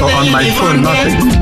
On my phone, nothing.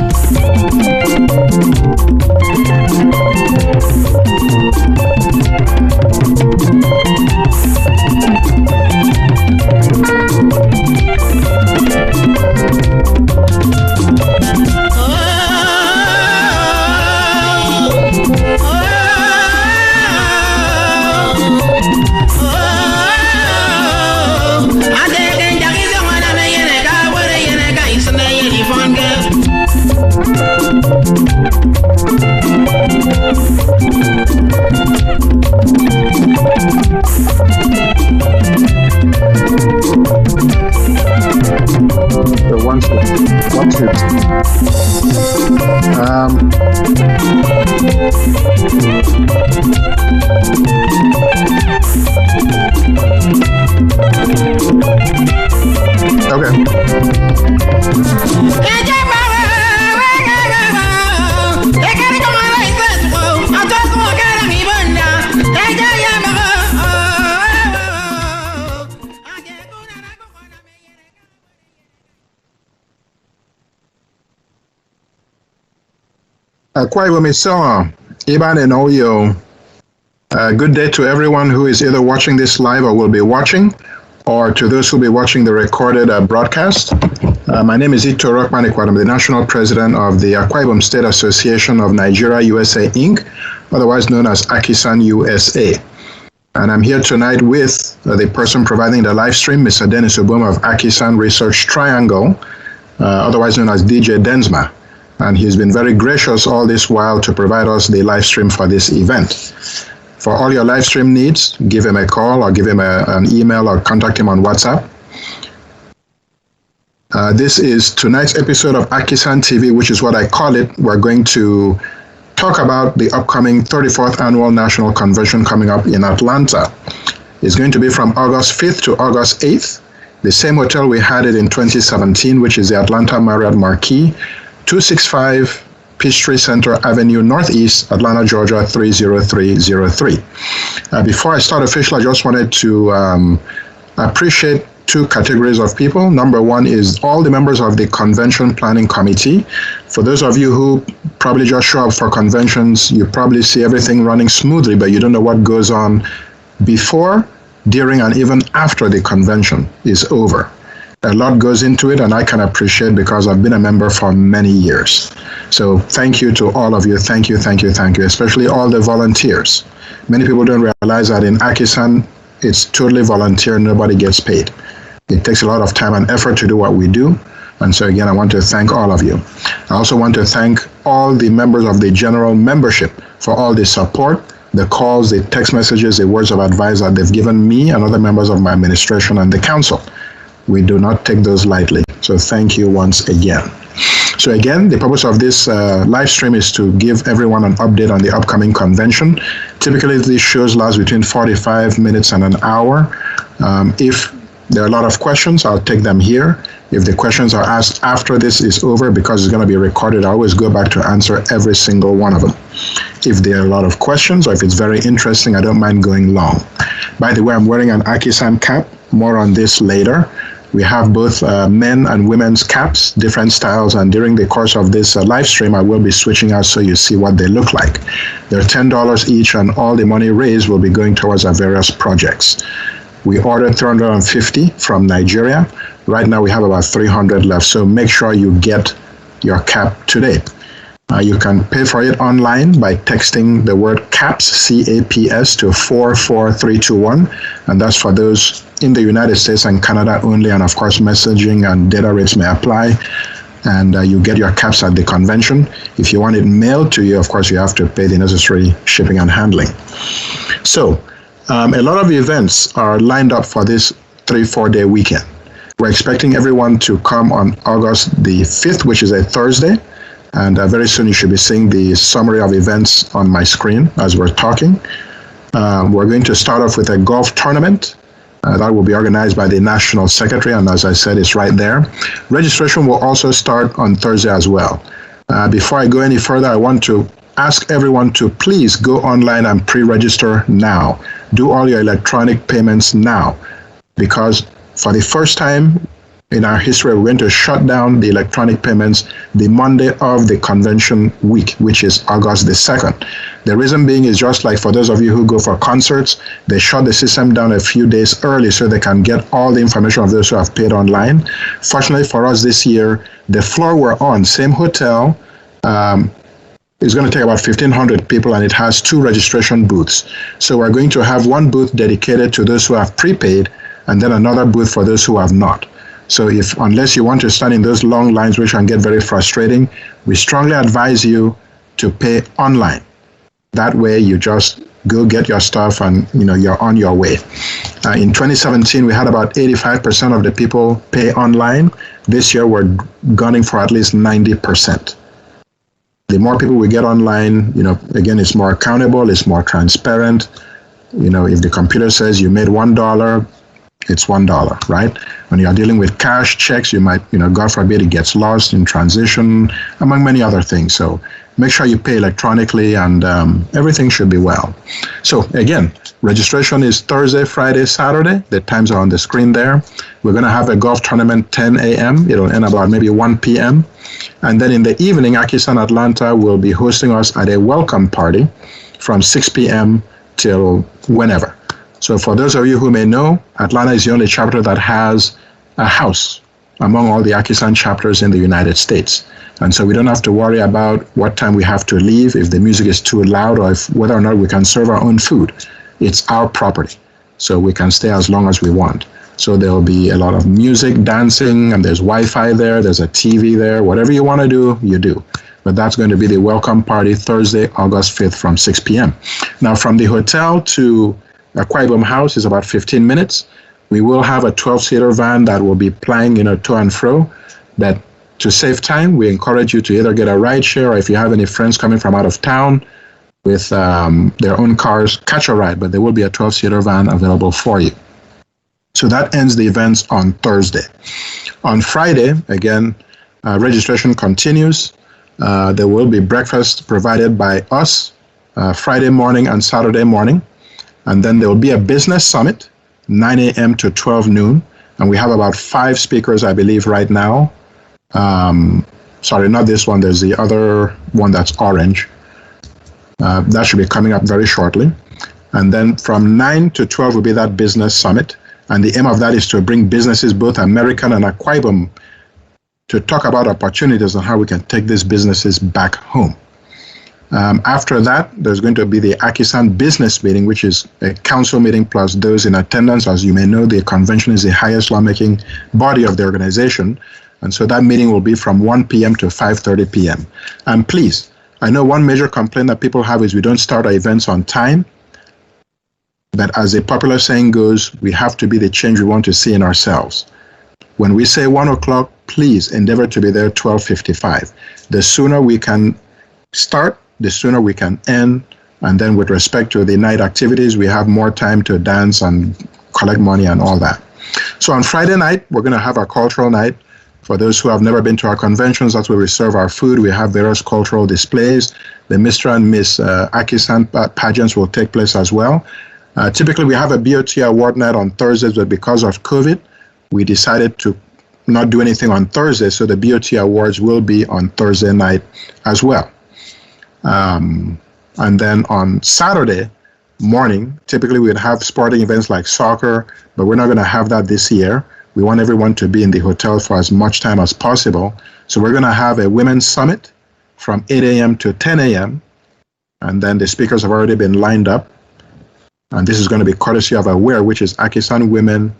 So once it good day to everyone who is either watching this live or will be watching, or to those who will be watching the recorded broadcast. My name is Ito Rokmanikwa. I'm the National President of the Akwa Ibom State Association of Nigeria, USA, Inc., otherwise known as AKISAN USA. And I'm here tonight with the person providing the live stream, Mr. Dennis Oboma of AKISAN Research Triangle, otherwise known as DJ Densma. And he's been very gracious all this while to provide us the live stream for this event. For all your live stream needs, give him a call or give him an email or contact him on WhatsApp. This is tonight's episode of AKISAN TV, which is what I call it. We're going to talk about the upcoming 34th Annual National Convention coming up in Atlanta. It's going to be from August 5th to August 8th. The same hotel we had it in 2017, which is the Atlanta Marriott Marquis, 265 Peachtree Center Avenue Northeast, Atlanta, Georgia 30303. Before I start officially, I just wanted to appreciate two categories of people. Number one is all the members of the Convention Planning Committee. For those of you who probably just show up for conventions, you probably see everything running smoothly, but you don't know what goes on before, during, and even after the convention is over. A lot goes into it, and I can appreciate because I've been a member for many years. So thank you to all of you. Thank you, thank you, thank you, especially all the volunteers. Many people don't realize that in AKISAN, it's totally volunteer. Nobody gets paid. It takes a lot of time and effort to do what we do. And so again, I want to thank all of you. I also want to thank all the members of the general membership for all the support, the calls, the text messages, the words of advice that they've given me and other members of my administration and the council. We do not take those lightly. So thank you once again. So again, the purpose of this live stream is to give everyone an update on the upcoming convention. Typically, these shows last between 45 minutes and an hour. If there are a lot of questions, I'll take them here. If the questions are asked after this is over, because it's going to be recorded, I always go back to answer every single one of them. If there are a lot of questions, or if it's very interesting, I don't mind going long. By the way, I'm wearing an AKISAN cap. More on this later. We have both men and women's caps, different styles, and during the course of this live stream, I will be switching out so you see what they look like. They're $10 each, and all the money raised will be going towards our various projects. We ordered 350 from Nigeria. Right now, we have about 300 left, so make sure you get your cap today. You can pay for it online by texting the word CAPS, C-A-P-S, to 44321, and that's for those in the United States and Canada only, and of course messaging and data rates may apply, and you get your caps at the convention. If you want it mailed to you, of course you have to pay the necessary shipping and handling. So a lot of events are lined up for this 3-4 day weekend. We're expecting everyone to come on August the 5th, which is a Thursday, and very soon you should be seeing the summary of events on my screen as we're talking. We're going to start off with a golf tournament. That will be organized by the National Secretary, and as I said, it's right there. Registration will also start on Thursday as well. Before I go any further, I want to ask everyone to please go online and pre-register now. Do all your electronic payments now, because for the first time in our history, we're going to shut down the electronic payments the Monday of the convention week, which is August the 2nd. The reason being is just like for those of you who go for concerts, they shut the system down a few days early so they can get all the information of those who have paid online. Fortunately for us this year, the floor we're on, same hotel, is going to take about 1,500 people, and it has 2 registration booths. So we're going to have one booth dedicated to those who have prepaid, and then another booth for those who have not. So unless you want to stand in those long lines, which can get very frustrating, we strongly advise you to pay online. That way you just go get your stuff and you're on your way. In 2017, we had about 85% of the people pay online. This year, we're gunning for at least 90%. The more people we get online, again, it's more accountable, it's more transparent. If the computer says you made $1, it's $1, right? When you're dealing with cash checks, you might, God forbid, it gets lost in transition, among many other things. So make sure you pay electronically, and everything should be well. So again, registration is Thursday, Friday, Saturday. The times are on the screen there. We're going to have a golf tournament 10 a.m. It'll end about maybe 1 p.m. And then in the evening, AKISAN Atlanta will be hosting us at a welcome party from 6 p.m. till whenever. So for those of you who may know, Atlanta is the only chapter that has a house among all the AKISAN chapters in the United States. And so we don't have to worry about what time we have to leave, if the music is too loud, or whether or not we can serve our own food. It's our property, so we can stay as long as we want. So there will be a lot of music, dancing, and there's Wi-Fi there, there's a TV there. Whatever you want to do, you do. But that's going to be the welcome party Thursday, August 5th from 6 p.m. Now, from the hotel to Akwa Ibom House is about 15 minutes. We will have a 12-seater van that will be plying, to and fro. But to save time, we encourage you to either get a ride share, or if you have any friends coming from out of town with their own cars, catch a ride. But there will be a 12-seater van available for you. So that ends the events on Thursday. On Friday, again, registration continues. There will be breakfast provided by us Friday morning and Saturday morning. And then there will be a business summit, 9 a.m. to 12 noon. And we have about 5 speakers, I believe, right now. Sorry, not this one. There's the other one that's orange. That should be coming up very shortly. And then from 9 to 12 will be that business summit. And the aim of that is to bring businesses, both American and Akwa Ibom, to talk about opportunities and how we can take these businesses back home. After that, there's going to be the AKISAN business meeting, which is a council meeting plus those in attendance. As you may know, the convention is the highest lawmaking body of the organization. And so that meeting will be from 1 p.m. to 5:30 p.m. And please, I know one major complaint that people have is we don't start our events on time. But as a popular saying goes, we have to be the change we want to see in ourselves. When we say 1 o'clock, please endeavor to be there 12:55. The sooner we can start, the sooner we can end. And then with respect to the night activities, we have more time to dance and collect money and all that. So on Friday night, we're going to have our cultural night. For those who have never been to our conventions, that's where we serve our food. We have various cultural displays. The Mr. and Miss AKISAN pageants will take place as well. Typically, we have a BOT award night on Thursdays, but because of COVID, we decided to not do anything on Thursday, so the BOT awards will be on Thursday night as well. And then on Saturday morning, typically we'd have sporting events like soccer, but we're not going to have that this year. We want everyone to be in the hotel for as much time as possible. So we're going to have a women's summit from 8 a.m. to 10 a.m. And then the speakers have already been lined up. And this is going to be courtesy of AWARE, which is AKISAN Women.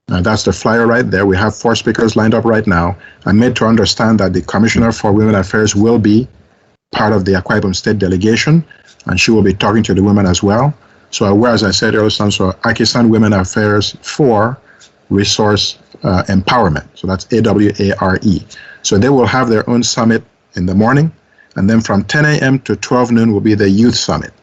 That's the flyer right there. We have 4 speakers lined up right now. I'm made to understand that the Commissioner for Women Affairs will be part of the Akwa Ibom State delegation, and she will be talking to the women as well. So AWARE, as I said earlier, stands for AKISAN Women Affairs for Resource Empowerment. So that's AWARE. So they will have their own summit in the morning, and then from 10 a.m. to 12 noon will be the youth summit.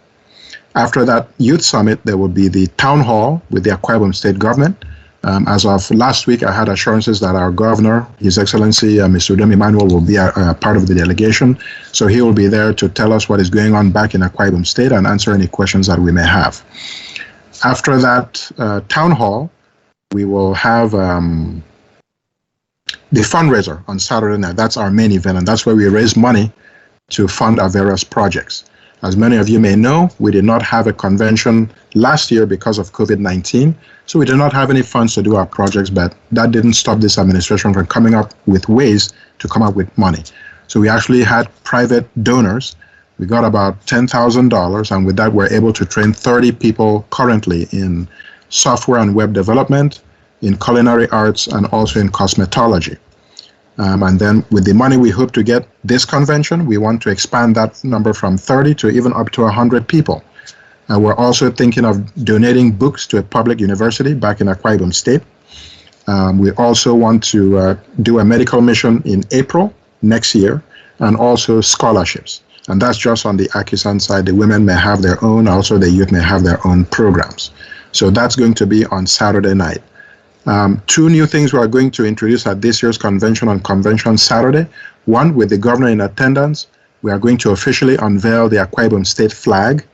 After that youth summit, there will be the town hall with the Akwa Ibom State government. As of last week, I had assurances that our governor, His Excellency Mr. Udom Emmanuel, will be a part of the delegation. So he will be there to tell us what is going on back in Akwa Ibom State and answer any questions that we may have. After that town hall, we will have the fundraiser on Saturday night. That's our main event, and that's where we raise money to fund our various projects. As many of you may know, we did not have a convention last year because of COVID-19, so we did not have any funds to do our projects, but that didn't stop this administration from coming up with ways to come up with money. So we actually had private donors. We got about $10,000, and with that, we're able to train 30 people currently in software and web development, in culinary arts, and also in cosmetology. And then with the money we hope to get this convention, we want to expand that number from 30 to even up to 100 people. We're also thinking of donating books to a public university back in Akwa Ibom State. We also want to do a medical mission in April next year, and also scholarships. And that's just on the AKISAN side. The women may have their own, also the youth may have their own programs. So that's going to be on Saturday night. Two new things we are going to introduce at this year's convention on Convention Saturday. One, with the governor in attendance, we are going to officially unveil the Akwa Ibom State flag,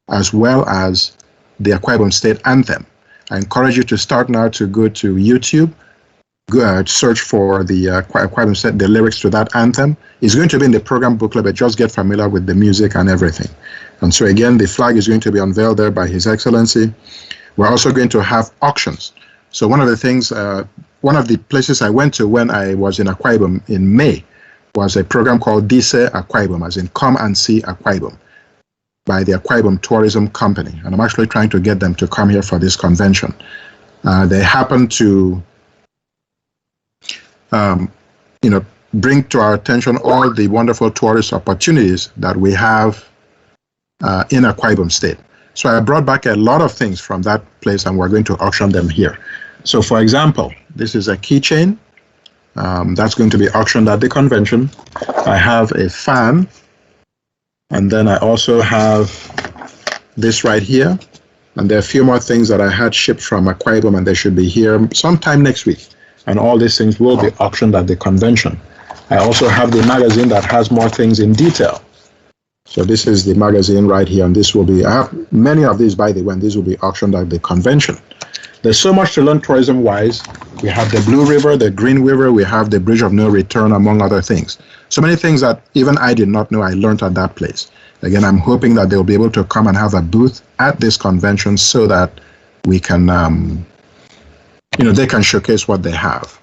as well as the Akwa Ibom State anthem. I encourage you to start now to go to YouTube, search for the Akwa Ibom State, the lyrics to that anthem. It's going to be in the program booklet, but just get familiar with the music and everything. And so again, the flag is going to be unveiled there by His Excellency. We're also going to have auctions. So one of the things, one of the places I went to when I was in Akwa Ibom in May was a program called Dise Akwa Ibom, as in Come and See Akwa Ibom, by the Akwa Ibom Tourism Company. And I'm actually trying to get them to come here for this convention. They happen to, bring to our attention all the wonderful tourist opportunities that we have in Akwa Ibom State. So I brought back a lot of things from that place, and we're going to auction them here. So for example, this is a keychain that's going to be auctioned at the convention. I have a fan, and then I also have this right here. And there are a few more things that I had shipped from Akwa Ibom, and they should be here sometime next week. And all these things will be auctioned at the convention. I also have the magazine that has more things in detail. So this is the magazine right here, and this will be, I have many of these, by the way, and these will be auctioned at the convention. There's so much to learn tourism-wise. We have the Blue River, the Green River, we have the Bridge of No Return, among other things. So many things that even I did not know I learned at that place. Again, I'm hoping that they'll be able to come and have a booth at this convention so that we can, they can showcase what they have.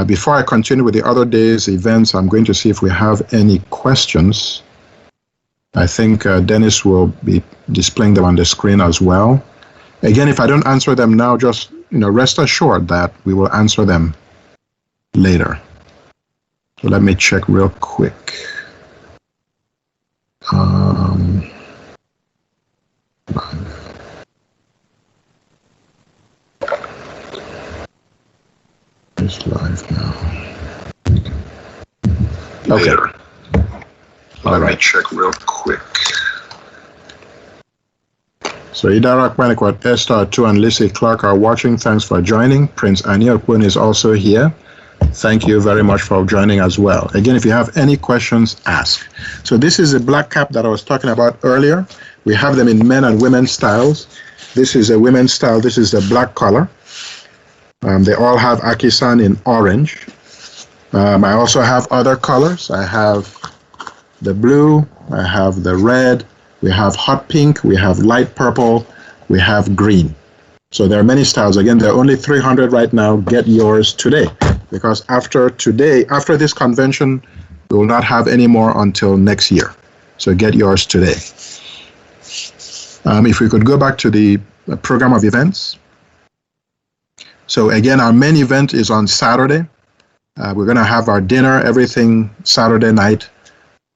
Before I continue with the other days' events, I'm going to see if we have any questions. I think Dennis will be displaying them on the screen as well. Again, if I don't answer them now, just rest assured that we will answer them later. So let me check real quick. It's live now. Okay. Later. Let me check real quick. So Idara Kwanikwat, Esther 2 and Lissy Clark are watching. Thanks for joining. Prince Anil Kwon is also here. Thank you very much for joining as well. Again, if you have any questions, ask. So this is a black cap that I was talking about earlier. We have them in men and women's styles. This is a women's style. This is the black color. They all have AKISAN in orange. I also have other colors. I have the blue, I have the red, we have hot pink, we have light purple, we have green. So there are many styles. Again, there are only 300 right now. Get yours today, because after this convention, we will not have any more until next year. So get yours today. If we could go back to the program of events. So again, our main event is on Saturday. We're going to have our dinner, everything Saturday night.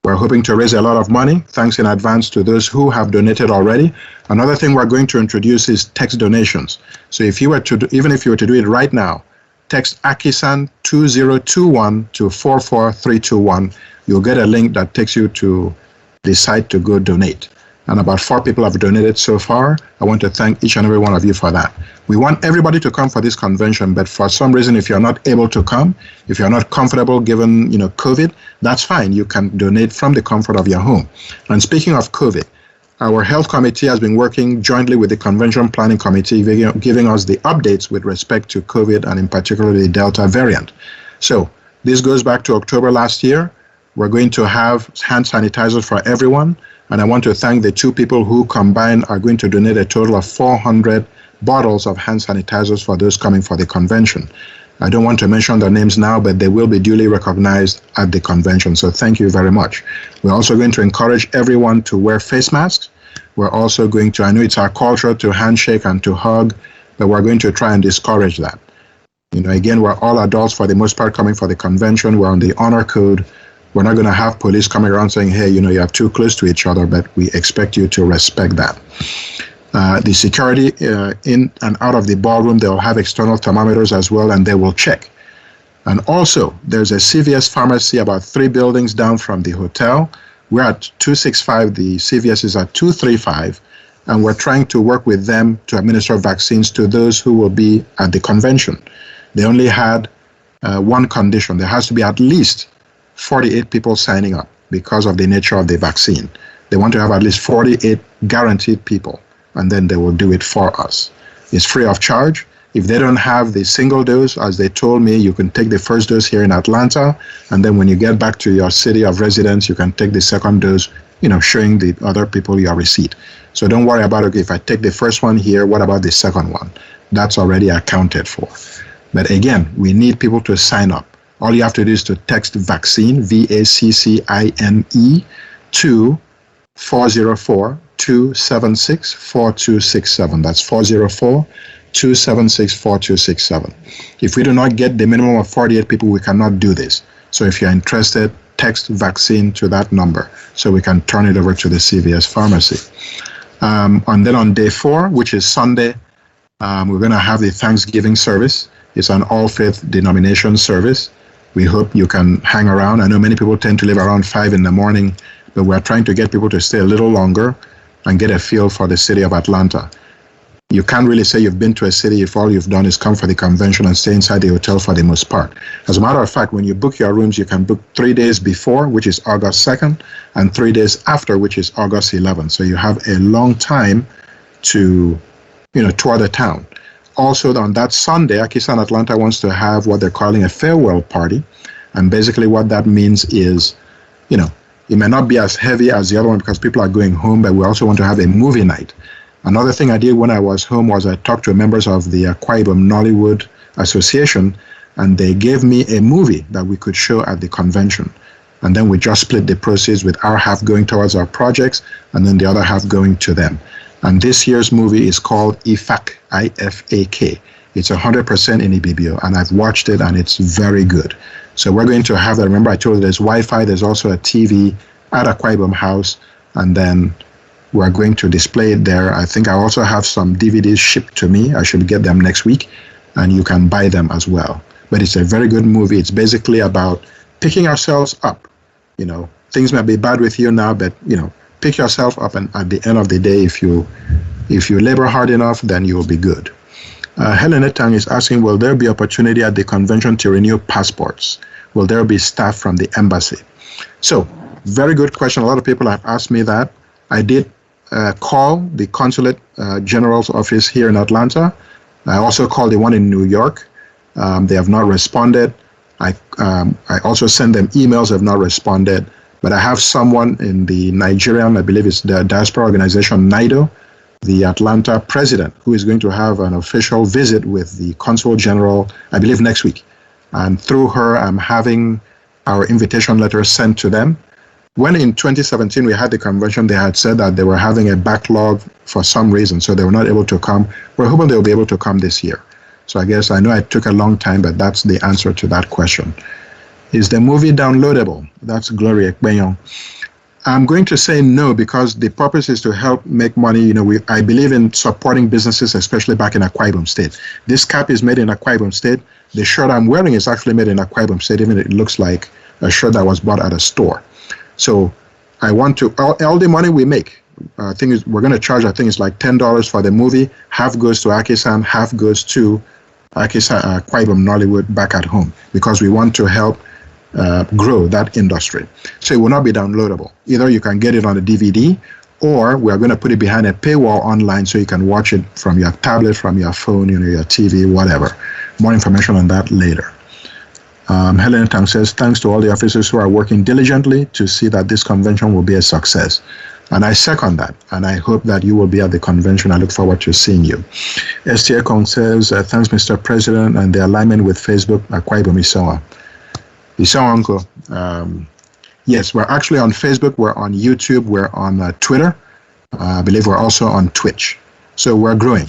We're hoping to raise a lot of money. Thanks in advance to those who have donated already. Another thing we're going to introduce is text donations. So if you were to, even if you were to do it right now, text AKISAN 2021 to 44321. You'll get a link that takes you to the site to go donate. and about 4 people have donated so far. I want to thank each and every one of you for that. We want everybody to come for this convention, but for some reason, if you're not able to come, if you're not comfortable given COVID, that's fine. You can donate from the comfort of your home. And speaking of COVID, our health committee has been working jointly with the convention planning committee, giving us the updates with respect to COVID and in particular the Delta variant. So this goes back to October last year. We're going to have hand sanitizers for everyone. And I want to thank the 2 people who combined are going to donate a total of 400 bottles of hand sanitizers for those coming for the convention. I don't want to mention their names now, but they will be duly recognized at the convention. So thank you very much. We're also going to encourage everyone to wear face masks. We're also going to, I know it's our culture to handshake and to hug, but we're going to try and discourage that. Again, we're all adults for the most part coming for the convention. We're on the honor code. We're not going to have police coming around saying, hey, you are too close to each other, but we expect you to respect that. The security in and out of the ballroom, they'll have external thermometers as well, and they will check. And also, there's a CVS pharmacy about 3 buildings down from the hotel. We're at 265, the CVS is at 235, and we're trying to work with them to administer vaccines to those who will be at the convention. They only had one condition. There has to be at least 48 people signing up because of the nature of the vaccine. They want to have at least 48 guaranteed people, and then they will do it for us. It's free of charge. If they don't have the single dose, as they told me, you can take the first dose here in Atlanta, and then when you get back to your city of residence, you can take the second dose, showing the other people your receipt. So don't worry about, okay, if I take the first one here, what about the second one? That's already accounted for. But again, we need people to sign up. All you have to do is to text vaccine, VACCINE, to 404-276-4267. That's 404-276-4267. If we do not get the minimum of 48 people, we cannot do this. So if you're interested, text vaccine to that number so we can turn it over to the CVS pharmacy. And then on day 4, which is Sunday, we're going to have the Thanksgiving service. It's an all-faith denomination service. We hope you can hang around. I know many people tend to leave around 5 in the morning, but we're trying to get people to stay a little longer and get a feel for the city of Atlanta. You can't really say you've been to a city if all you've done is come for the convention and stay inside the hotel for the most part. As a matter of fact, when you book your rooms, you can book 3 days before, which is August 2nd, and 3 days after, which is August 11th. So you have a long time to, tour the town. Also, on that Sunday, AKISAN Atlanta wants to have what they're calling a farewell party. And basically what that means is, it may not be as heavy as the other one because people are going home, but we also want to have a movie night. Another thing I did when I was home was I talked to members of the Akwa Ibom Nollywood Association, and they gave me a movie that we could show at the convention. And then we just split the proceeds with our half going towards our projects and then the other half going to them. And this year's movie is called IFAK, I-F-A-K. It's 100% in Ibibio, and I've watched it, and it's very good. So we're going to have that. Remember, I told you there's Wi-Fi, there's also a TV at Akwa Ibom House, and then we're going to display it there. I think I also have some DVDs shipped to me. I should get them next week, and you can buy them as well. But it's a very good movie. It's basically about picking ourselves up. Things may be bad with you now, but, pick yourself up, and at the end of the day, if you labor hard enough, then you will be good. Helen Etang is asking, will there be opportunity at the convention to renew passports? Will there be staff from the embassy? So, very good question. A lot of people have asked me that. I did call the Consulate General's office here in Atlanta. I also called the one in New York. They have not responded. I also sent them emails, have not responded. But I have someone in the Nigerian, I believe it's the diaspora organization, NIDO, the Atlanta president, who is going to have an official visit with the Consul General, I believe next week. And through her, I'm having our invitation letter sent to them. When in 2017 we had the convention, they had said that they were having a backlog for some reason, so they were not able to come. We're hoping they'll be able to come this year. So I guess I know it took a long time, but that's the answer to that question. Is the movie downloadable? That's Gloria Ekpenyong. I'm going to say no, because the purpose is to help make money. I believe in supporting businesses, especially back in Akwa Ibom State. This cap is made in Akwa Ibom State. The shirt I'm wearing is actually made in Akwa Ibom State, even it looks like a shirt that was bought at a store. So I want to, all the money we make, we're going to charge, I think it's like $10 for the movie. Half goes to AKISAN, half goes to AKISAN, Kwaibom Nollywood back at home, because we want to help grow that industry. So it will not be downloadable. Either you can get it on a DVD, or we are going to put it behind a paywall online so you can watch it from your tablet, from your phone, your TV, whatever. More information on that later. Helen Tang says, thanks to all the officers who are working diligently to see that this convention will be a success. And I second that, and I hope that you will be at the convention. I look forward to seeing you. STA Kong says, thanks, Mr. President, and the alignment with Facebook, Akwaibo Misawa. Misawa Uncle. Yes, we're actually on Facebook, we're on YouTube, we're on Twitter. I believe we're also on Twitch. So we're growing.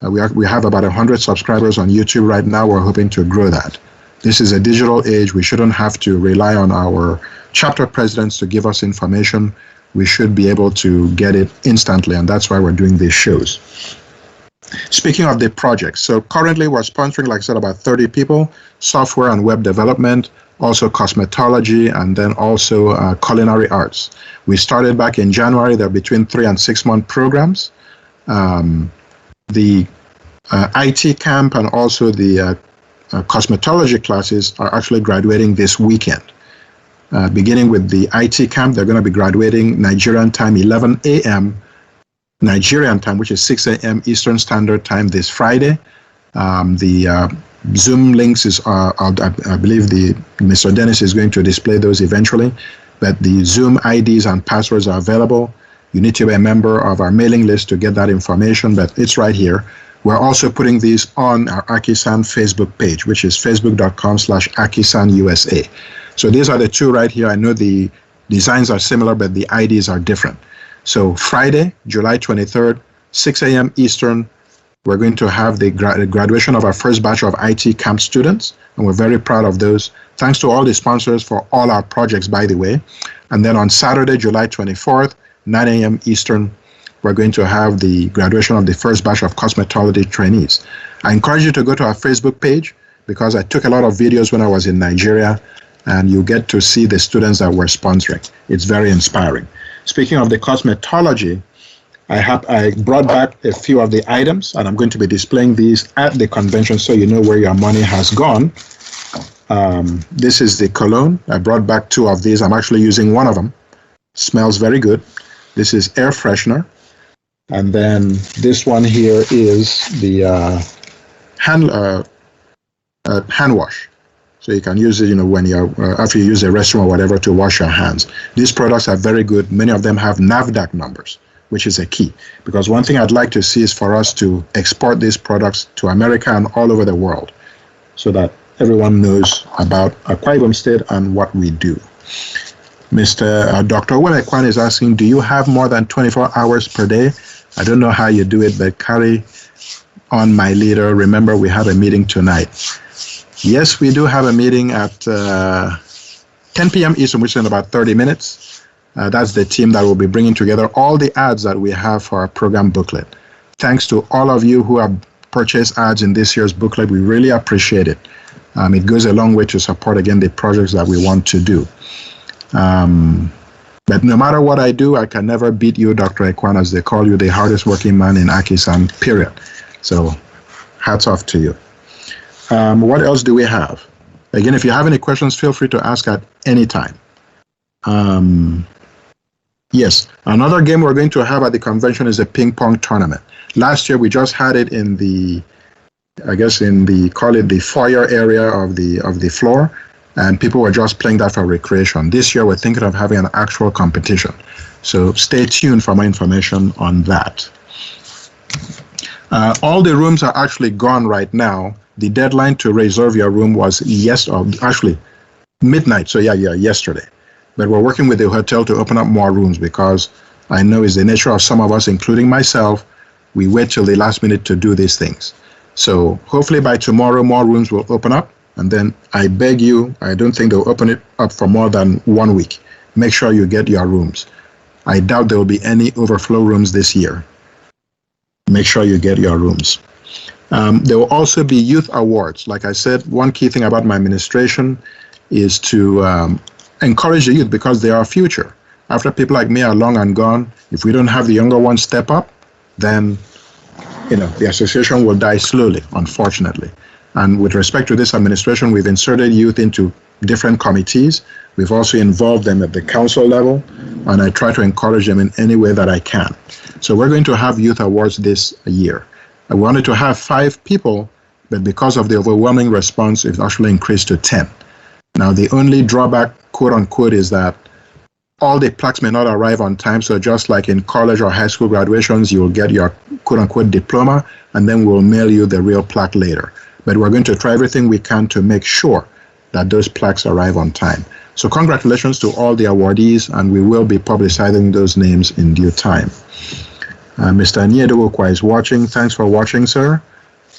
We have about 100 subscribers on YouTube right now. We're hoping to grow that. This is a digital age. We shouldn't have to rely on our chapter presidents to give us information. We should be able to get it instantly, and that's why we're doing these shows. Speaking of the projects, so currently we're sponsoring, like I said, about 30 people, software and web development, also cosmetology, and then also culinary arts. We started back in January. They're between 3 and 6 month programs. The IT camp and also the cosmetology classes are actually graduating this weekend. Beginning with the IT camp, they're going to be graduating Nigerian time, 11 a.m. Nigerian time, which is 6 a.m. Eastern Standard Time this Friday. The Zoom links is, I believe Mr. Dennis is going to display those eventually, but the Zoom IDs and passwords are available. You need to be a member of our mailing list to get that information, but it's right here. We're also putting these on our AKISAN Facebook page, which is facebook.com/AKISANUSA. So these are the two right here. I know the designs are similar, but the IDs are different. So Friday, July 23rd, 6 a.m. Eastern, we're going to have the graduation of our first batch of IT camp students, and we're very proud of those. Thanks to all the sponsors for all our projects, by the way. And then on Saturday, July 24th, 9 a.m. Eastern, we're going to have the graduation of the first batch of cosmetology trainees. I encourage you to go to our Facebook page, because I took a lot of videos when I was in Nigeria, and you get to see the students that we're sponsoring. It's very inspiring. Speaking of the cosmetology, I brought back a few of the items, and I'm going to be displaying these at the convention so you know where your money has gone. This is the cologne. I brought back 2 of these. I'm actually using one of them. Smells very good. This is air freshener. And then this one here is the hand wash. So you can use it, when you're after you use a restroom or whatever, to wash your hands. These products are very good. Many of them have NAFDAC numbers, which is a key. Because one thing I'd like to see is for us to export these products to America and all over the world, so that everyone knows about Akwa Ibom State and what we do. Mr. Dr. Owemekwan is asking, do you have more than 24 hours per day? I don't know how you do it, but carry on, my leader. Remember, we have a meeting tonight. Yes, we do have a meeting at 10 p.m. Eastern, which is in about 30 minutes. That's the team that will be bringing together all the ads that we have for our program booklet. Thanks to all of you who have purchased ads in this year's booklet. We really appreciate it. It goes a long way to support, again, the projects that we want to do. But no matter what I do, I can never beat you, Dr. Ekwan, as they call you, the hardest working man in AKISAN, period. So hats off to you. What else do we have? Again, if you have any questions, feel free to ask at any time. Yes, another game we're going to have at the convention is a ping pong tournament. Last year, we just had it in the, call it the foyer area of the floor, and people were just playing that for recreation. This year, we're thinking of having an actual competition. So stay tuned for more information on that. All the rooms are actually gone right now. The deadline to reserve your room was midnight. So yesterday. But we're working with the hotel to open up more rooms, because I know it's the nature of some of us, including myself, we wait till the last minute to do these things. So hopefully by tomorrow, more rooms will open up. And then I beg you, I don't think they'll open it up for more than 1 week. Make sure you get your rooms. I doubt there will be any overflow rooms this year. Make sure you get your rooms. There will also be youth awards. Like I said, one key thing about my administration is to encourage the youth, because they are our future. After people like me are long and gone, if we don't have the younger ones step up, then the association will die slowly, unfortunately. And with respect to this administration, we've inserted youth into different committees. We've also involved them at the council level, and I try to encourage them in any way that I can. So we're going to have youth awards this year. I wanted to have 5 people, but because of the overwhelming response, it's actually increased to 10. Now, the only drawback, quote unquote, is that all the plaques may not arrive on time. So just like in college or high school graduations, you will get your quote unquote diploma, and then we'll mail you the real plaque later. But we're going to try everything we can to make sure that those plaques arrive on time. So congratulations to all the awardees, and we will be publicizing those names in due time. Mr. Niedowokwa is watching. Thanks for watching, sir.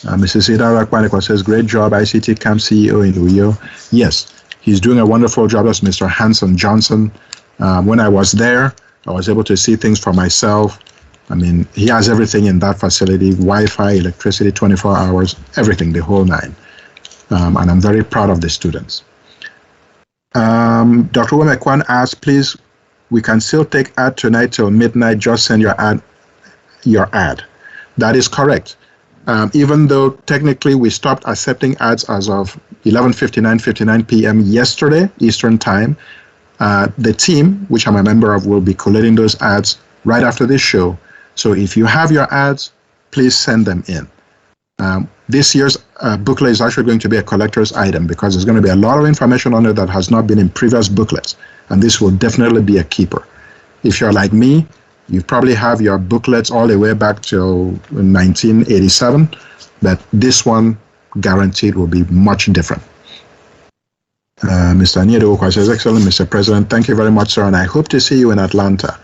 Mrs. Idara Kwanekwa says, great job, ICT Camp CEO in Uyo. Yes, he's doing a wonderful job. That's Mr. Hanson Johnson. When I was there, I was able to see things for myself. I mean, he has everything in that facility, Wi-Fi, electricity, 24 hours, everything, the whole nine. And I'm very proud of the students. Dr. Wemekwan asked, please, we can still take ad tonight till midnight, just send your ad. That is correct. Even though technically we stopped accepting ads as of 11:59 p.m. yesterday, Eastern Time, the team, which I'm a member of, will be collating those ads right after this show. So if you have your ads, please send them in. This year's booklet is actually going to be a collector's item because there's going to be a lot of information on it that has not been in previous booklets, and this will definitely be a keeper. If you're like me, you probably have your booklets all the way back to 1987, but this one guaranteed will be much different. Mr. Niedo says, excellent, Mr. President. Thank you very much, sir, and I hope to see you in Atlanta.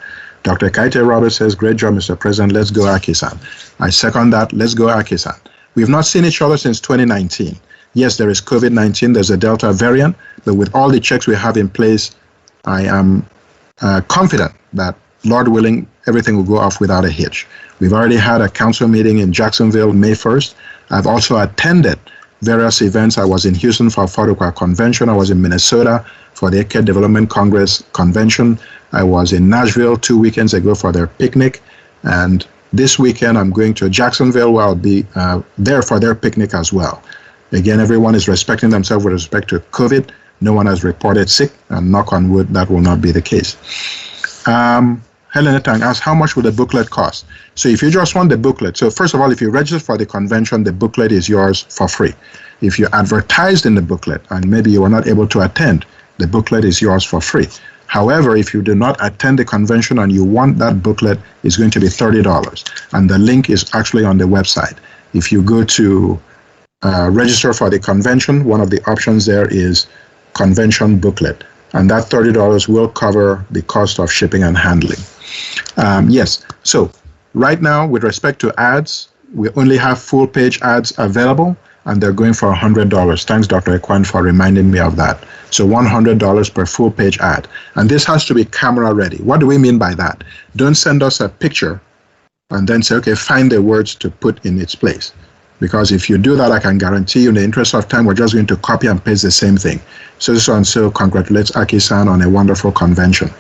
Dr. Kaite Roberts says, great job, Mr. President. Let's go, AKISAN. I second that. Let's go, AKISAN. We've not seen each other since 2019. Yes, there is COVID-19. There's a Delta variant, but with all the checks we have in place, I am confident that, Lord willing, everything will go off without a hitch. We've already had a council meeting in Jacksonville May 1st. I've also attended various events. I was in Houston for a Fadokwa convention. I was in Minnesota for the Eke Development Congress convention. I was in Nashville 2 weekends ago for their picnic. And this weekend, I'm going to Jacksonville where I'll be there for their picnic as well. Again, everyone is respecting themselves with respect to COVID. No one has reported sick, and knock on wood, that will not be the case. Helen Tang asks, how much will the booklet cost? So if you just want the booklet, so first of all, if you register for the convention, the booklet is yours for free. If you advertised in the booklet and maybe you were not able to attend, the booklet is yours for free. However, if you do not attend the convention and you want that booklet, it's going to be $30. And the link is actually on the website. If you go to register for the convention, one of the options there is convention booklet. And that $30 will cover the cost of shipping and handling. Yes, so right now, with respect to ads, we only have full page ads available, and they're going for $100. Thanks, Dr. Ekwan, for reminding me of that. So $100 per full page ad. And this has to be camera ready. What do we mean by that? Don't send us a picture and then say, okay, find the words to put in its place. Because if you do that, I can guarantee you in the interest of time, we're just going to copy and paste the same thing. So congratulates AKISAN on a wonderful convention,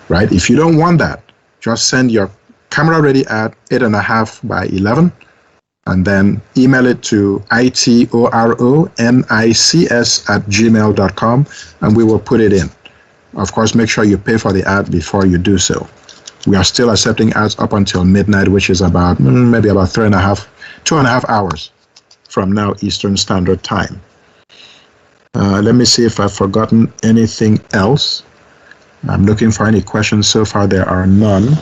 right? If you don't want that, just send your camera-ready ad 8.5 by 11, and then email it to itoronis@gmail.com, and we will put it in. Of course, make sure you pay for the ad before you do so. We are still accepting ads up until midnight, which is about maybe about 2.5 hours from now, Eastern Standard Time. Let me see if I've forgotten anything else. I'm looking for any questions. So far, there are none.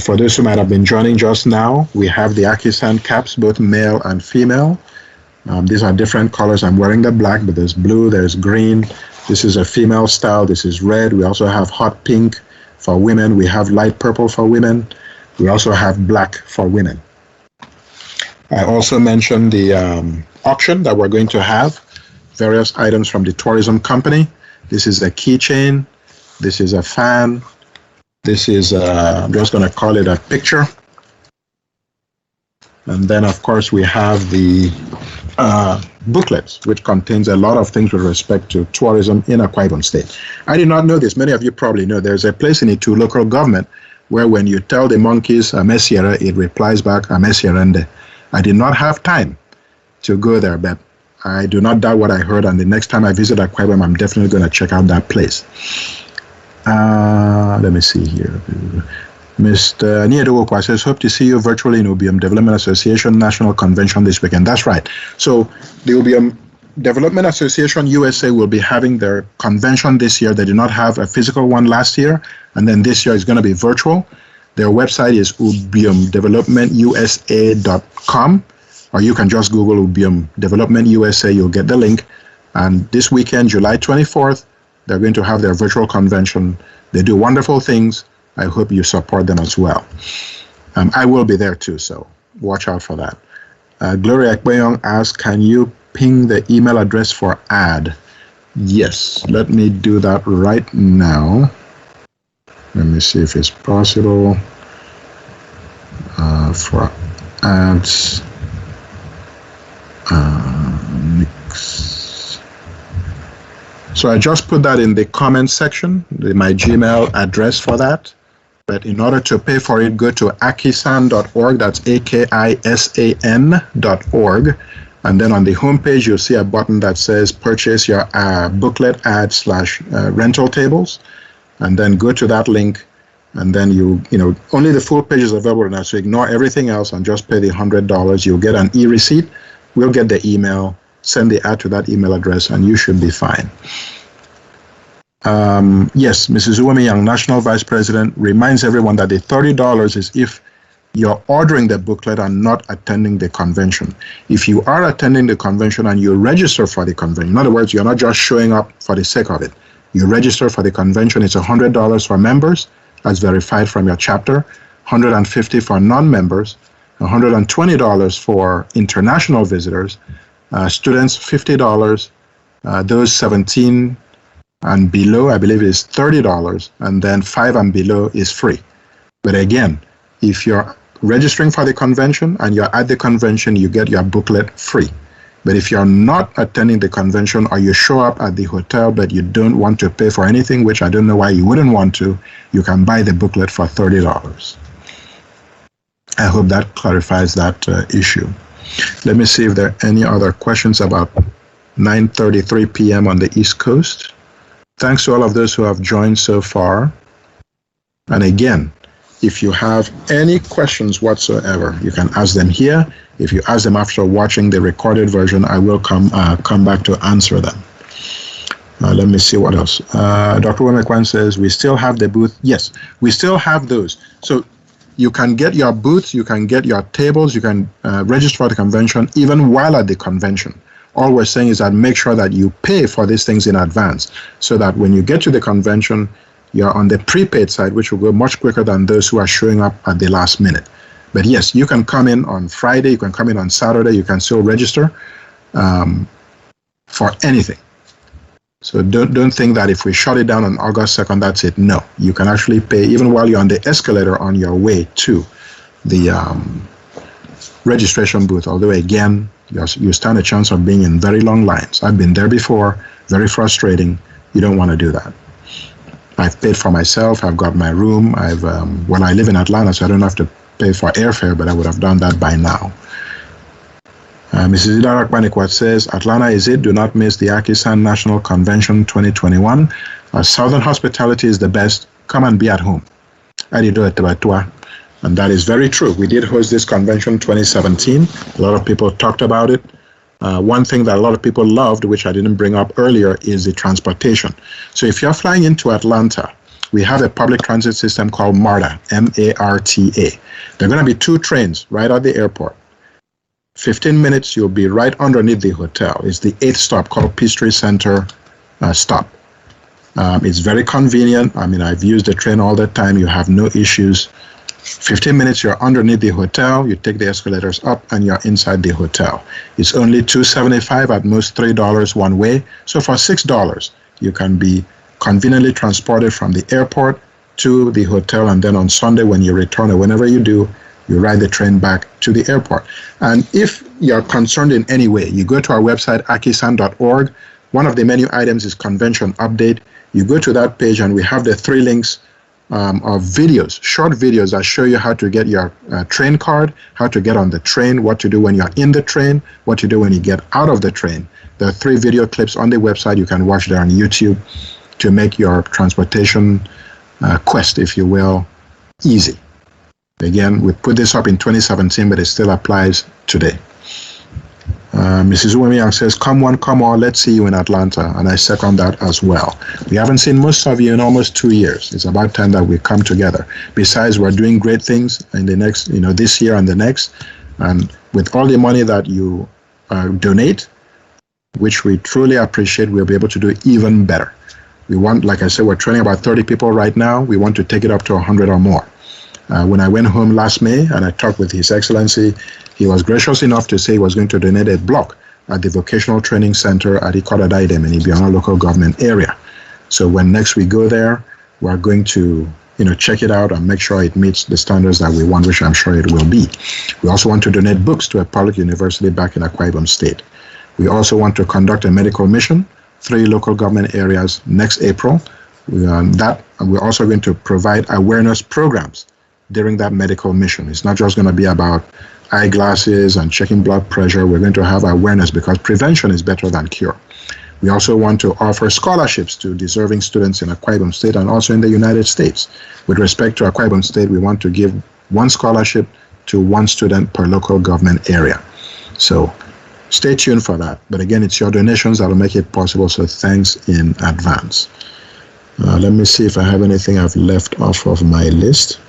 For those who might have been joining just now, we have the AKISAN caps, both male and female. These are different colors. I'm wearing the black, but there's blue, there's green. This is a female style. This is red. We also have hot pink for women. We have light purple for women. We also have black for women. I also mentioned the auction that we're going to have, various items from the tourism company. This is a keychain. This is a fan. This is, I'm just going to call it a picture. And then, of course, we have the booklets, which contains a lot of things with respect to tourism in Akwa Ibom State. I did not know this. Many of you probably know there's a place in Itu local government where when you tell the monkeys Amesiera, it replies back Amesierende. I did not have time to go there, but I do not doubt what I heard, and the next time I visit Akwa Ibom, I'm definitely going to check out that place. Let me see here. Mr. Niedo says, hope to see you virtually in Obiom Development Association National Convention this weekend. That's right. So the Obiom Development Association USA will be having their convention this year. They did not have a physical one last year, and then this year is going to be virtual. Their website is obiomdevelopmentusa.com, or you can just Google Obiom Development USA. You'll get the link. And this weekend, July 24th, they're going to have their virtual convention. They do wonderful things. I hope you support them as well. I will be there too, so watch out for that. Gloria Ekpeyong asks, can you ping the email address for ad? Yes, let me do that right now. Let me see if it's possible for ads. Mix. So I just put that in the comment section, my Gmail address for that. But in order to pay for it, go to akisan.org. That's AKISAN.org. And then on the homepage, you'll see a button that says purchase your booklet ad / rental tables. And then go to that link. And then only the full page is available now. So ignore everything else and just pay the $100. You'll get an e-receipt. We'll get the email, send the ad to that email address, and you should be fine. Yes, Mrs. Uwemi Young, National Vice President, reminds everyone that the $30 is if you're ordering the booklet and not attending the convention. If you are attending the convention and you register for the convention, in other words, you're not just showing up for the sake of it. You register for the convention, it's $100 for members, as verified from your chapter, $150 for non-members, $120 for international visitors, students $50, those 17 and below, I believe, is $30, and then 5 and below is free. But again, if you're registering for the convention and you're at the convention, you get your booklet free. But if you're not attending the convention or you show up at the hotel but you don't want to pay for anything, which I don't know why you wouldn't want to, you can buy the booklet for $30. I hope that clarifies that issue. Let me see if there are any other questions about 9:33 p.m. on the East Coast. Thanks to all of those who have joined so far. And again, if you have any questions whatsoever, you can ask them here. If you ask them after watching the recorded version, I will come back to answer them. Let me see what else. Dr. Wemekwan says, we still have the booth. Yes, we still have those. So you can get your booths, you can get your tables, you can register for the convention even while at the convention. All we're saying is that make sure that you pay for these things in advance so that when you get to the convention, you're on the prepaid side, which will go much quicker than those who are showing up at the last minute. But yes, you can come in on Friday, you can come in on Saturday, you can still register for anything. So don't think that if we shut it down on August 2nd, that's it. No, you can actually pay even while you're on the escalator on your way to the registration booth. Although again, you stand a chance of being in very long lines. I've been there before, very frustrating. You don't want to do that. I've paid for myself, I've got my room, I live in Atlanta, so I don't have to pay for airfare, but I would have done that by now. Mrs. Ida Rakpanikwa says, Atlanta is it, do not miss the AKISAN National Convention 2021. Southern hospitality is the best, come and be at home. And that is very true. We did host this convention 2017. A lot of people talked about it. One thing that a lot of people loved, which I didn't bring up earlier, is the transportation. So if you're flying into Atlanta, we have a public transit system called MARTA, M-A-R-T-A. There are going to be 2 trains right at the airport. 15 minutes, you'll be right underneath the hotel. It's the 8th stop called Peachtree Center stop. It's very convenient. I mean, I've used the train all the time. You have no issues. 15 minutes, you're underneath the hotel, you take the escalators up and you're inside the hotel. It's only $2.75, at most $3 one way. So for $6, you can be conveniently transported from the airport to the hotel, and then on Sunday when you return or whenever you do, You ride the train back to the airport. And if you're concerned in any way, you go to our website, akisan.org. One of the menu items is convention update. You go to that page and we have the 3 links of videos, short videos that show you how to get your train card, how to get on the train, what to do when you're in the train, what to do when you get out of the train. There are 3 video clips on the website you can watch there on YouTube to make your transportation quest, if you will, easy. Again, we put this up in 2017, but it still applies today. Mrs. Uwemiyang says, come one, come all, let's see you in Atlanta. And I second that as well. We haven't seen most of you in almost 2 years. It's about time that we come together. Besides, we're doing great things in the next, this year and the next. And with all the money that you donate, which we truly appreciate, we'll be able to do even better. We want, like I said, we're training about 30 people right now. We want to take it up to 100 or more. When I went home last May and I talked with His Excellency, he was gracious enough to say he was going to donate a block at the Vocational Training Center at Ikodadaidem in Ibiana local government area. So when next we go there, we're going to check it out and make sure it meets the standards that we want, which I'm sure it will be. We also want to donate books to a public university back in Akwa Ibom State. We also want to conduct a medical mission, 3 local government areas next April. We're also going to provide awareness programs during that medical mission. It's not just going to be about eyeglasses and checking blood pressure. We're going to have awareness because prevention is better than cure. We also want to offer scholarships to deserving students in Akwa Ibom State and also in the United States. With respect to Akwa Ibom State, we want to give 1 scholarship to 1 student per local government area. So stay tuned for that. But again, it's your donations that will make it possible, so thanks in advance. Let me see if I have anything I've left off of my list.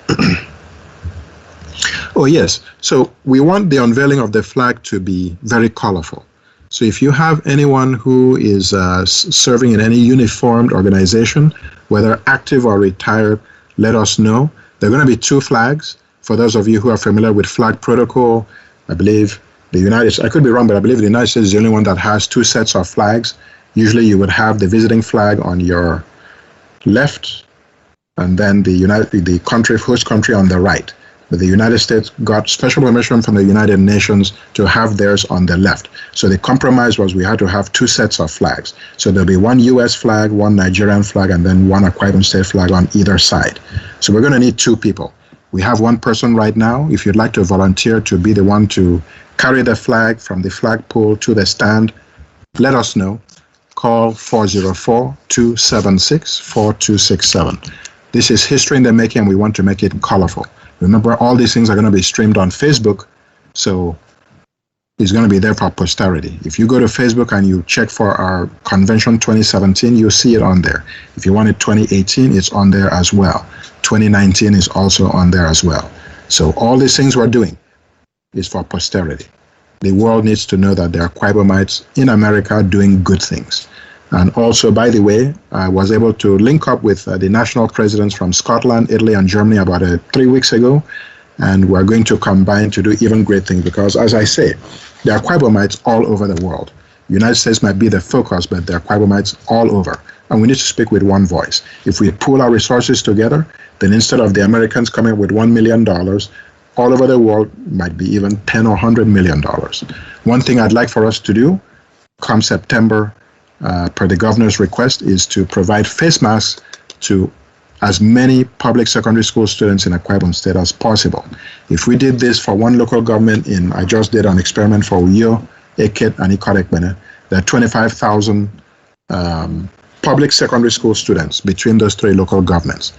Oh, yes. So we want the unveiling of the flag to be very colorful. So if you have anyone who is serving in any uniformed organization, whether active or retired, let us know. There are going to be 2 flags. For those of you who are familiar with flag protocol, I believe the United States, I could be wrong, but I believe the United States is the only one that has 2 sets of flags. Usually you would have the visiting flag on your left and then the host country on the right. But the United States got special permission from the United Nations to have theirs on the left. So the compromise was we had to have 2 sets of flags. So there'll be 1 US flag, 1 Nigerian flag, and then 1 Akwa Ibom State flag on either side. So we're going to need 2 people. We have 1 person right now. If you'd like to volunteer to be the one to carry the flag from the flagpole to the stand, let us know. Call 404-276-4267. This is history in the making, and we want to make it colorful. Remember, all these things are going to be streamed on Facebook, so it's going to be there for posterity. If you go to Facebook and you check for our convention 2017, you'll see it on there. If you want it 2018, it's on there as well. 2019 is also on there as well. So all these things we're doing is for posterity. The world needs to know that there are Akwa Ibomites in America doing good things. And also, by the way, I was able to link up with the national presidents from Scotland, Italy, and Germany about 3 weeks ago. And we're going to combine to do even great things because, as I say, there are Akwa Ibomites all over the world. The United States might be the focus, but there are Akwa Ibomites all over. And we need to speak with one voice. If we pool our resources together, then instead of the Americans coming with $1 million, all over the world might be even $10 or $100 million. One thing I'd like for us to do come September, per the governor's request, is to provide face masks to as many public secondary school students in Akwa Ibom State as possible. If we did this for 1 local government I just did an experiment for Uyo, Eket, and Ikodekbene, there are 25,000 public secondary school students between those 3 local governments.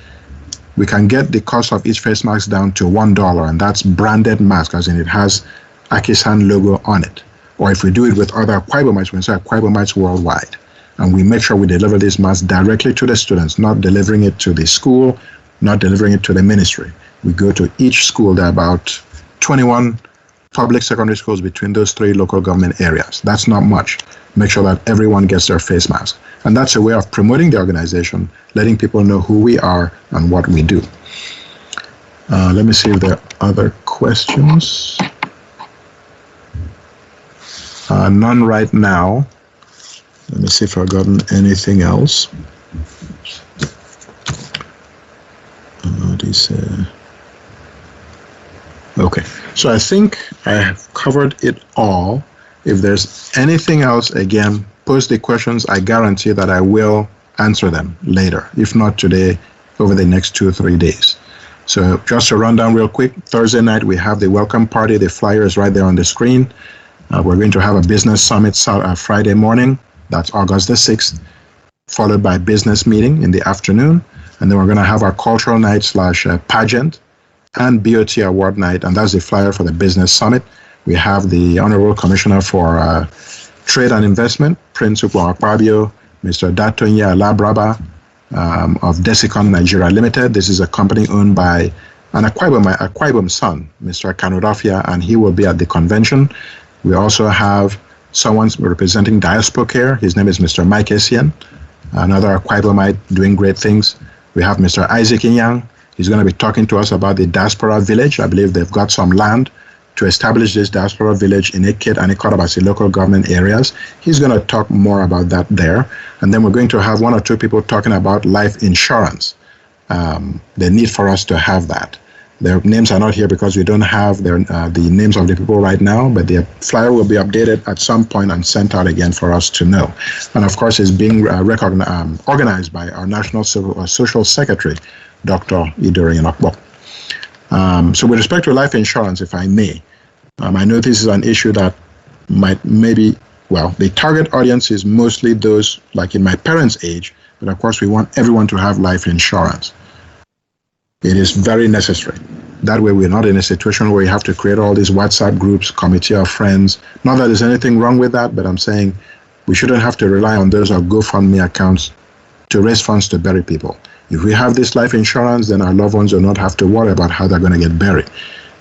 We can get the cost of each face mask down to $1, and that's branded mask, as in it has AKISAN logo on it. Or if we do it with other Akwa Ibomites, we can say Akwa Ibomites worldwide. And we make sure we deliver this mask directly to the students, not delivering it to the school, not delivering it to the ministry. We go to each school. There are about 21 public secondary schools between those 3 local government areas. That's not much. Make sure that everyone gets their face mask. And that's a way of promoting the organization, letting people know who we are and what we do. Let me see if there are other questions. None right now. Let me see if I've gotten anything else. Okay. So I think I have covered it all. If there's anything else, again, post the questions. I guarantee that I will answer them later, if not today, over the next 2 or 3 days. So just to run down real quick, Thursday night we have the welcome party. The flyer is right there on the screen. We're going to have a business summit Friday morning. That's August the 6th, followed by business meeting in the afternoon. And then we're going to have our cultural night / pageant and BOT award night. And that's the flyer for the business summit. We have the Honorable Commissioner for Trade and Investment, Prince Ukwa-Akpabio, Mr. Datonya Labraba of Desicon Nigeria Limited. This is a company owned by an Akwa son, Mr. Kanudafia, and he will be at the convention. We also have someone representing Diaspora Care. His name is Mr. Mike Essien, another Akwa Ibomite doing great things. We have Mr. Isaac Inyang. He's going to be talking to us about the Diaspora Village. I believe they've got some land to establish this Diaspora Village in Ekit and Ikorabasi local government areas. He's going to talk more about that there. And then we're going to have 1 or 2 people talking about life insurance, the need for us to have that. Their names are not here because we don't have the names of the people right now, but the flyer will be updated at some point and sent out again for us to know. And of course, it's being organized by our National Social Secretary, Dr. Idori Inokbo. So with respect to life insurance, if I may, I know this is an issue that the target audience is mostly those like in my parents' age, but of course we want everyone to have life insurance. It is very necessary. That way we're not in a situation where you have to create all these WhatsApp groups, committee of friends. Not that there's anything wrong with that, but I'm saying we shouldn't have to rely on those GoFundMe accounts to raise funds to bury people. If we have this life insurance, then our loved ones will not have to worry about how they're going to get buried.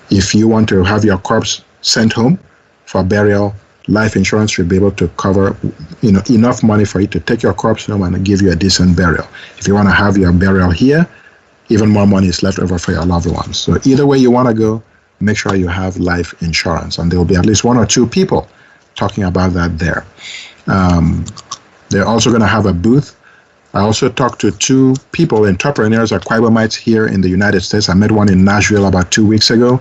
If you want to have your corpse sent home for burial, life insurance should be able to cover enough money for you to take your corpse home and give you a decent burial. If you want to have your burial here, even more money is left over for your loved ones. So either way you want to go, make sure you have life insurance. And there will be at least 1 or 2 people talking about that there. They're also going to have a booth. I also talked to 2 people, entrepreneurs, Akwa Ibomites here in the United States. I met one in Nashville about 2 weeks ago.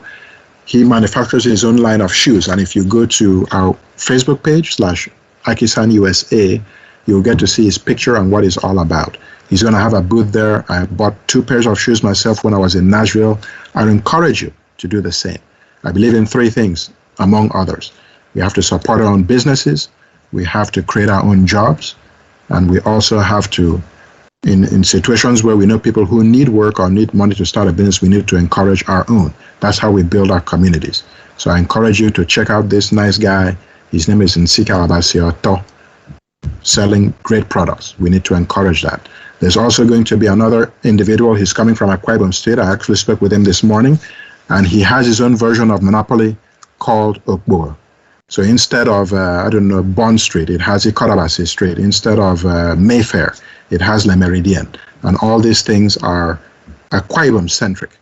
He manufactures his own line of shoes. And if you go to our Facebook page /AKISAN USA, you'll get to see his picture and what it's all about. He's going to have a booth there. I bought 2 pairs of shoes myself when I was in Nashville. I encourage you to do the same. I believe in 3 things, among others. We have to support our own businesses. We have to create our own jobs. And we also have to, in situations where we know people who need work or need money to start a business, we need to encourage our own. That's how we build our communities. So I encourage you to check out this nice guy. His name is Nsika Abasioto, selling great products. We need to encourage that. There's also going to be another individual. He's coming from Akwa Ibom State. I actually spoke with him this morning, and he has his own version of Monopoly called Okbo. So instead of, Bond Street, it has Ikorabasi Street. Instead of Mayfair, it has Le Meridien. And all these things are Akwa Ibom centric.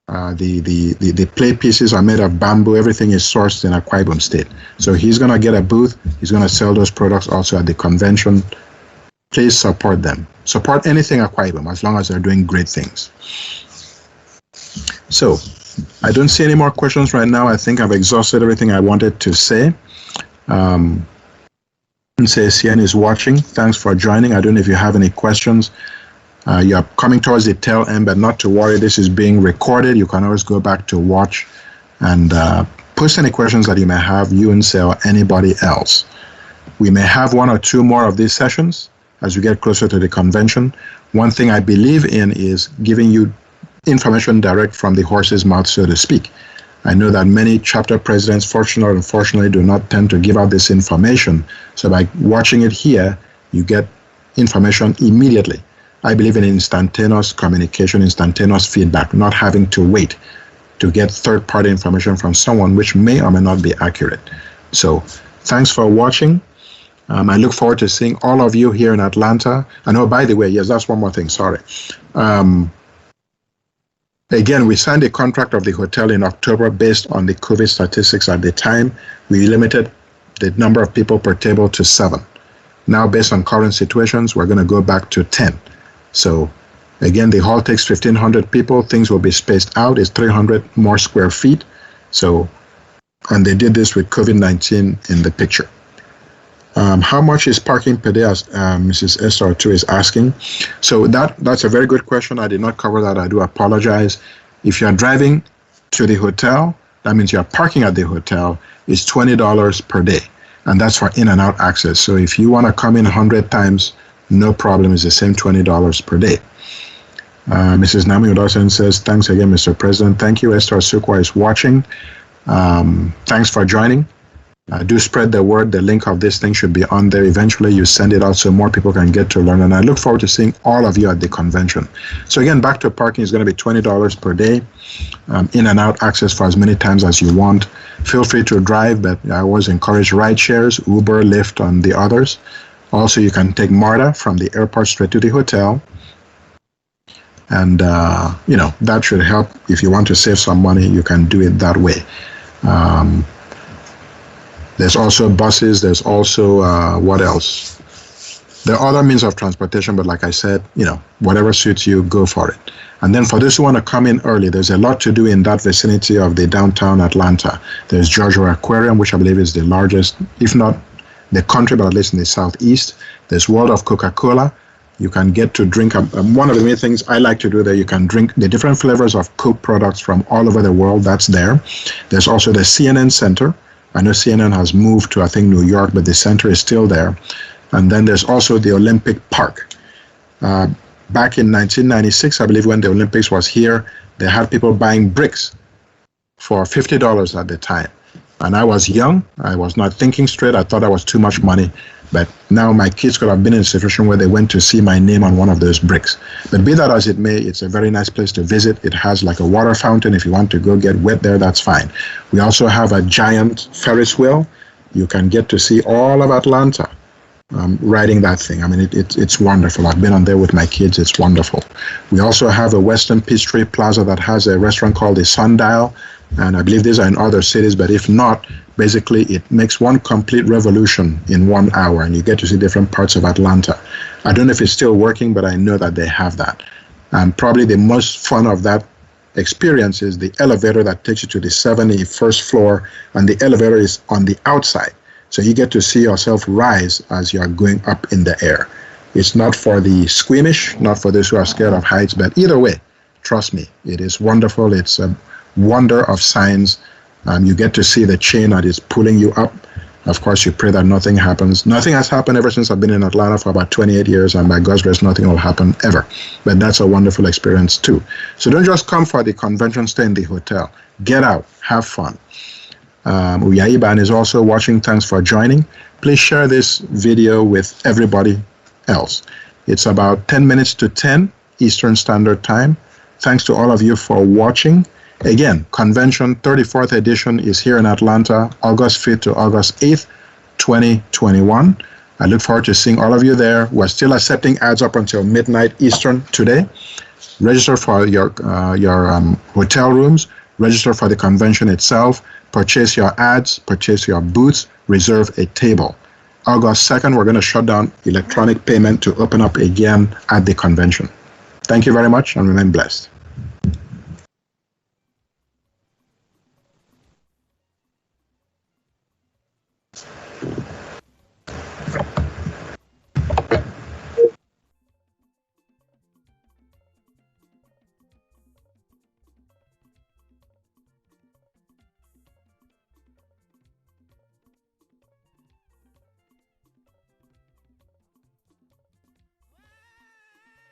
The play pieces are made of bamboo. Everything is sourced in Akwa Ibom State. So he's going to get a booth. He's going to sell those products also at the convention. Please support them. Support anything Akwa Ibom as long as they're doing great things. So I don't see any more questions right now. I think I've exhausted everything I wanted to say. CN is watching. Thanks for joining. I don't know if you have any questions. You're coming towards the tail end, but not to worry. This is being recorded. You can always go back to watch and post any questions that you may have, you and say, or anybody else. We may have 1 or 2 more of these sessions as we get closer to the convention. One thing I believe in is giving you information direct from the horse's mouth, so to speak. I know that many chapter presidents, fortunately or unfortunately, do not tend to give out this information. So by watching it here, you get information immediately. I believe in instantaneous communication, instantaneous feedback, not having to wait to get third-party information from someone which may or may not be accurate. So thanks for watching. I look forward to seeing all of you here in Atlanta. And oh, by the way, yes, that's one more thing, sorry. Again, we signed a contract of the hotel in October based on the COVID statistics at the time. We limited the number of people per table to 7. Now, based on current situations, we're going to go back to 10. So Again, the hall takes 1,500 people. Things will be spaced out. It's 300 more square feet. So, and they did this with COVID-19 in the picture. How much is parking per day, as Mrs. SR2 is asking? So that's a very good question. I did not cover that. I do apologize. If you're driving to the hotel, that means you're parking at the hotel, is $20 per day. And that's for in and out access. So if you want to come in 100 times, no problem. It's the same $20 per day. Mrs. Nami Udosen says, thanks again, Mr. President. Thank you. Esther Sukwa is watching. Thanks for joining. Do spread the word. The link of this thing should be on there. Eventually, you send it out so more people can get to learn. And I look forward to seeing all of you at the convention. So again, back to parking is going to be $20 per day. In and out access for as many times as you want. Feel free to drive, but I always encourage ride shares, Uber, Lyft, and the others. Also, you can take MARTA from the airport straight to the hotel. And, that should help. If you want to save some money, you can do it that way. There's also buses. There's also, what else? There are other means of transportation, but like I said, whatever suits you, go for it. And then for those who want to come in early, there's a lot to do in that vicinity of the downtown Atlanta. There's Georgia Aquarium, which I believe is the largest, if not the country, but at least in the southeast. There's World of Coca-Cola. You can get to drink. One of the main things I like to do there, you can drink the different flavors of Coke products from all over the world. That's there. There's also the CNN Center. I know CNN has moved to, I think, New York, but the center is still there. And then there's also the Olympic Park. Back in 1996, I believe, when the Olympics was here, they had people buying bricks for $50 at the time. And I was young. I was not thinking straight. I thought that was too much money. But now my kids could have been in a situation where they went to see my name on one of those bricks. But be that as it may, it's a very nice place to visit. It has like a water fountain. If you want to go get wet there, that's fine. We also have a giant Ferris wheel. You can get to see all of Atlanta riding that thing. I mean, it's wonderful. I've been on there with my kids. It's wonderful. We also have a Western Peachtree Plaza that has a restaurant called the Sundial. And I believe these are in other cities, but if not, basically it makes one complete revolution in 1 hour, and you get to see different parts of Atlanta. I don't know if it's still working, but I know that they have that. And probably the most fun of that experience is the elevator that takes you to the 71st floor, and the elevator is on the outside. So you get to see yourself rise as you are going up in the air. It's not for the squeamish, not for those who are scared of heights, but either way, trust me, it is wonderful. It's a wonder of science. You get to see the chain that is pulling you up. Of course, you pray that nothing happens. Nothing has happened ever since I've been in Atlanta for about 28 years, and by God's grace, nothing will happen ever. But that's a wonderful experience too. So don't just come for the convention, stay in the hotel. Get out, have fun. Uyaiban is also watching. Thanks for joining. Please share this video with everybody else. It's about 10 minutes to 10 Eastern Standard Time. Thanks to all of you for watching. Again, convention 34th edition is here in Atlanta, August 5th to August 8th, 2021. I look forward to seeing all of you there. We're still accepting ads up until midnight Eastern today. Register for your hotel rooms, register for the convention itself, purchase your ads, purchase your booths, reserve a table. August 2nd, we're going to shut down electronic payment to open up again at the convention. Thank you very much and remain blessed.